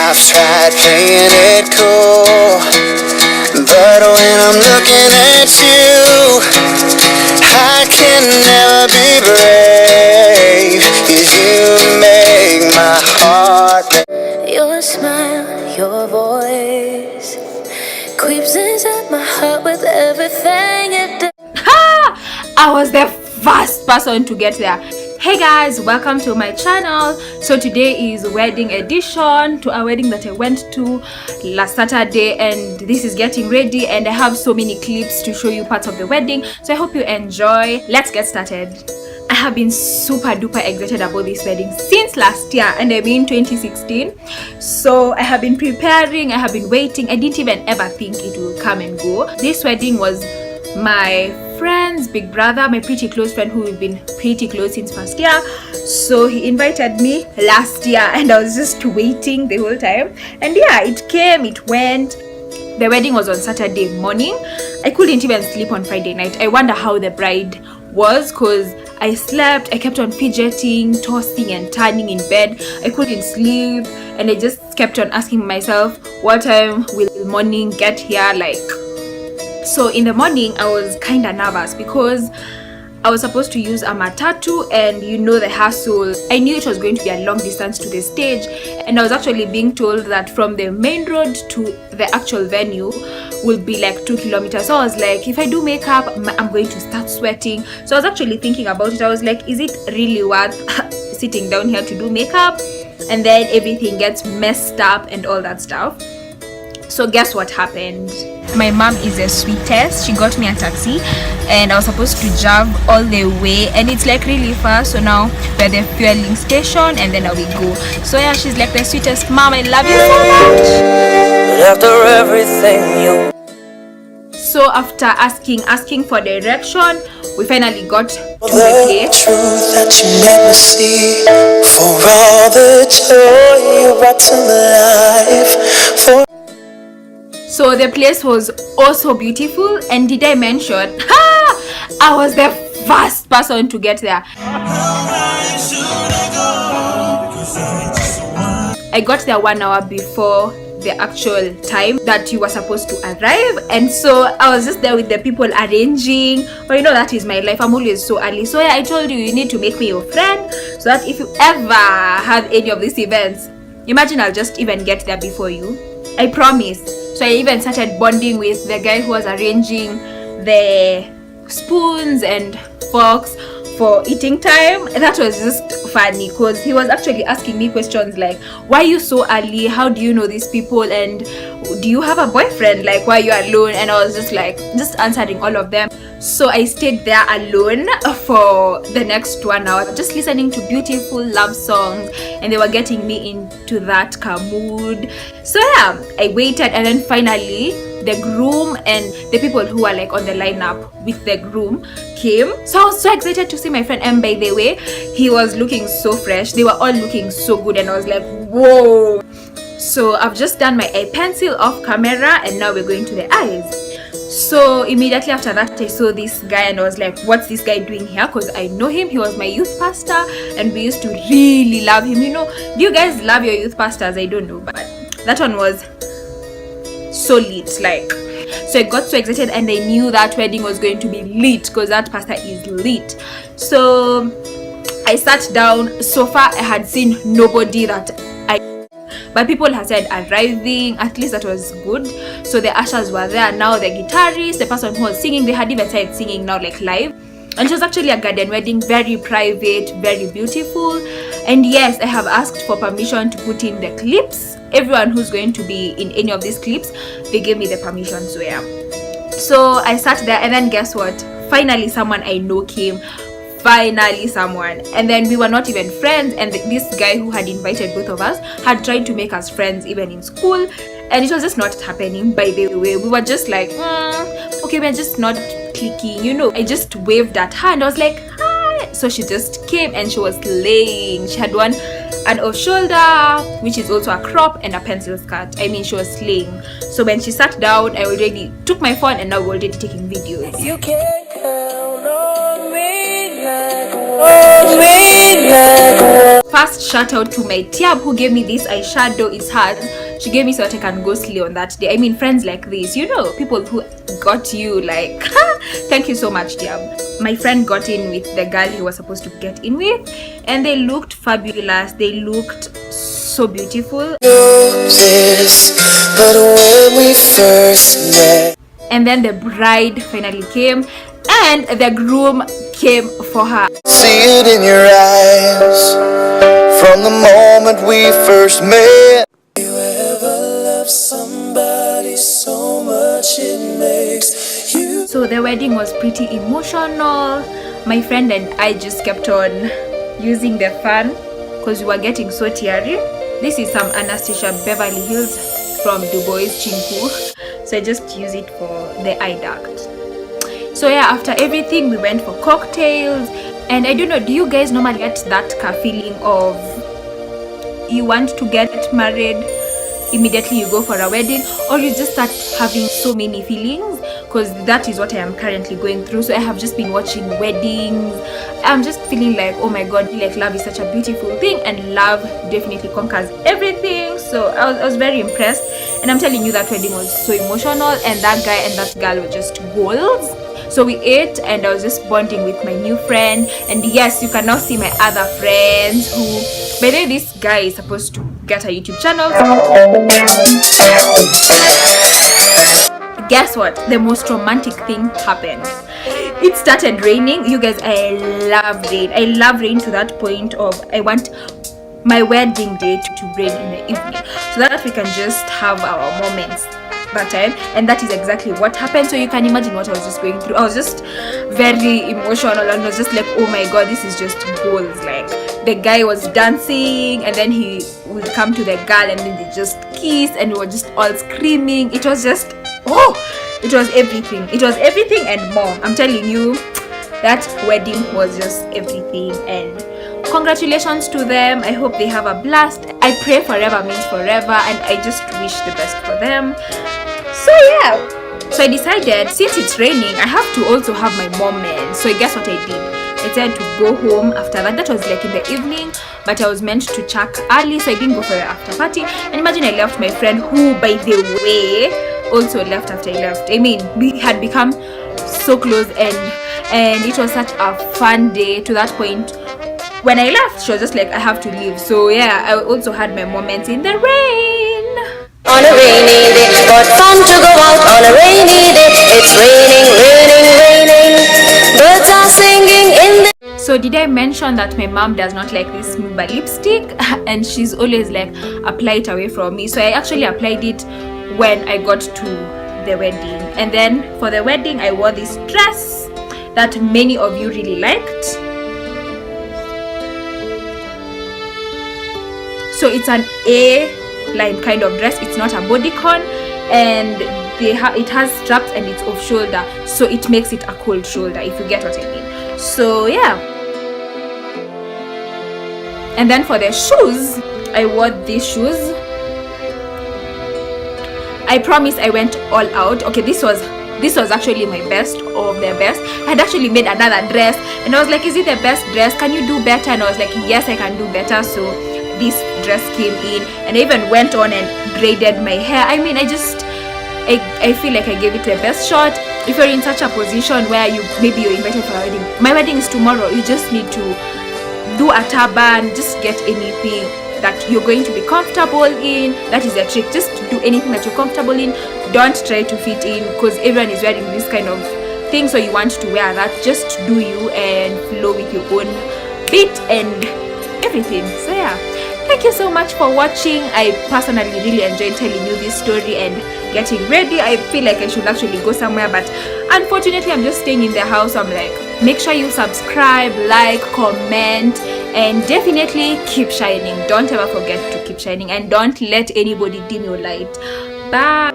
I've tried playing it cool, but when I'm looking at you, I can never be brave, 'cause you make my heart beat. Your smile, your voice creeps inside my heart with everything it does. I was the first person to get there. Hey guys, welcome to my channel. So today is wedding edition to a wedding that I went to last Saturday, and this is getting ready, and I have so many clips to show you parts of the wedding, so I hope you enjoy. Let's get started. I have been super duper excited about this wedding since last year, and I mean 2016. So I have been preparing, I have been waiting. I didn't even ever think it will come and go. This wedding was my friend's big brother, my pretty close friend who we've been pretty close since first year. So he invited me last year, and I was just waiting the whole time, and yeah, it came, it went. The wedding was on Saturday morning. I couldn't even sleep on Friday night. I wonder how the bride was, because I slept, I kept on fidgeting, tossing and turning in bed. I couldn't sleep, and I just kept on asking myself, what time will morning get here? Like, so in the morning I was kind of nervous because I was supposed to use a matatu, and you know the hassle. I knew it was going to be a long distance to the stage, and I was actually being told that from the main road to the actual venue will be like 2 kilometers. So I was like, if I do makeup, I'm going to start sweating. So I was actually thinking about it. I was like, is it really worth sitting down here to do makeup and then everything gets messed up and all that stuff? So guess what happened? My mom is the sweetest. She got me a taxi, and I was supposed to drive all the way, and it's like really far. So now we're at the fueling station, and then now we go. So yeah, she's like the sweetest mom. I love you so much. But after everything you, so after asking for direction, we finally got to the place. Truth that you never see, for all the joy you brought to my life, for So the place was also beautiful, and did I mention, I was the first person to get there. I got there 1 hour before the actual time that you were supposed to arrive, and so I was just there with the people arranging. But you know, that is my life. I'm always so early. So yeah, I told you need to make me your friend, so that if you ever have any of these events, imagine I'll just even get there before you. I promise. So I even started bonding with the guy who was arranging the spoons and forks for eating time. That was just funny, because he was actually asking me questions like, why are you so early? How do you know these people? And do you have a boyfriend? Like, why are you alone? And I was just like, just answering all of them. So I stayed there alone for the next 1 hour, just listening to beautiful love songs, and they were getting me into that mood. So yeah, I waited, and then finally the groom and the people who were like on the lineup with the groom came. So I was so excited to see my friend, and by the way, he was looking so fresh. They were all looking so good, and I was like, whoa. So I've just done my eye pencil off camera, and now we're going to the eyes. So immediately after that, I saw this guy, and I was like, what's this guy doing here? Because I know him. He was my youth pastor, and we used to really love him. You know, do you guys love your youth pastors? I don't know, but that one was so lit. Like, so I got so excited, and I knew that wedding was going to be lit, because that pastor is lit. So I sat down. So far I had seen nobody but people had said arriving. At least that was good. So the ushers were there, now the guitarist, the person who was singing, they had even started singing now, like live. And it was actually a garden wedding, very private, very beautiful. And yes, I have asked for permission to put in the clips. Everyone who's going to be in any of these clips, they gave me the permission. So yeah, so I sat there, and then guess what, finally someone I know came. Finally someone. And then we were not even friends, and this guy who had invited both of us had tried to make us friends even in school, and it was just not happening. By the way, we were just like, okay, we're just not clicking, you know. I just waved at her, and I was like, hi. So she just came, and she was slaying. She had an off shoulder, which is also a crop, and a pencil skirt. I mean, she was slaying. So when she sat down, I already took my phone, and now we're already taking videos. you can't count on me like First shout out to my Tiab who gave me this eyeshadow. Is hers. She gave me so that I can go slay on that day. I mean, friends like this, you know, people who got you, like, thank you so much, Tiab. My friend got in with the girl he was supposed to get in with, and they looked fabulous. They looked so beautiful. But when we first met, and then the bride finally came, and the groom came for her. See it in your eyes from the moment we first met. You ever love somebody so much it makes you. So the wedding was pretty emotional. My friend and I just kept on using the fan because we were getting so teary. This is some Anastasia Beverly Hills from Du Bois Chinku. So I just use it for the eye duct. So yeah, after everything we went for cocktails, and I don't know, do you guys normally get that feeling of you want to get married, immediately you go for a wedding, or you just start having so many feelings? Because that is what I am currently going through. So I have just been watching weddings. I'm just feeling like, oh my god, like love is such a beautiful thing, and love definitely conquers everything. So I was very impressed, and I'm telling you, that wedding was so emotional, and that guy and that girl were just goals. So we ate, and I was just bonding with my new friend. And yes, you can now see my other friends who, by the way, this guy is supposed to get a YouTube channel. Guess what? The most romantic thing happened. It started raining. You guys, I love rain. I love rain to that point of I want my wedding day to rain in the evening, so that we can just have our moments that time. And that is exactly what happened. So you can imagine what I was just going through. I was just very emotional, and was just like, oh my god, this is just goals. Like, the guy was dancing, and then he would come to the girl, and then they just kiss, and we were just all screaming. It was just, oh, it was everything. It was everything and more. I'm telling you, that wedding was just everything. And congratulations to them. I hope they have a blast. I pray forever means forever, and I just wish the best for them. So yeah, so I decided, since it's raining, I have to also have my moment. So guess what I did? I decided to go home after that. That was like in the evening, but I was meant to check early, so I didn't go for the after party. And imagine I left my friend, who, by the way, also left after I left. I mean, we had become so close, and it was such a fun day. To that point, when I left, she was just like, I have to leave. So yeah, I also had my moments in the rain. On a rainy day, what fun to go out on a rainy day. It's raining, raining, raining. Birds are singing in the... So did I mention that my mom does not like this Muba lipstick? And she's always like, apply it away from me. So I actually applied it when I got to the wedding. And then for the wedding, I wore this dress that many of you really liked. So it's an A-line kind of dress. It's not a bodycon, and it has straps, and it's off shoulder, so it makes it a cold shoulder, if you get what I mean. So yeah. And then for the shoes, I wore these shoes. I promise I went all out. Okay, this was actually my best of the best. I had actually made another dress, and I was like, is it the best dress? Can you do better? And I was like, yes, I can do better. So this dress came in, and I even went on and braided my hair. I mean, I feel like I gave it the best shot. If you're in such a position where maybe you're invited for a wedding, my wedding is tomorrow, you just need to do a turban, just get anything that you're going to be comfortable in. That is the trick. Just do anything that you're comfortable in. Don't try to fit in, because everyone is wearing this kind of thing, so you want to wear that. Just do you and flow with your own beat and everything. So yeah, thank you so much for watching. I personally really enjoyed telling you this story and getting ready. I feel like I should actually go somewhere, but unfortunately I'm just staying in the house. I'm like, make sure you subscribe, like, comment, and definitely keep shining. Don't ever forget to keep shining, and don't let anybody dim your light. Bye.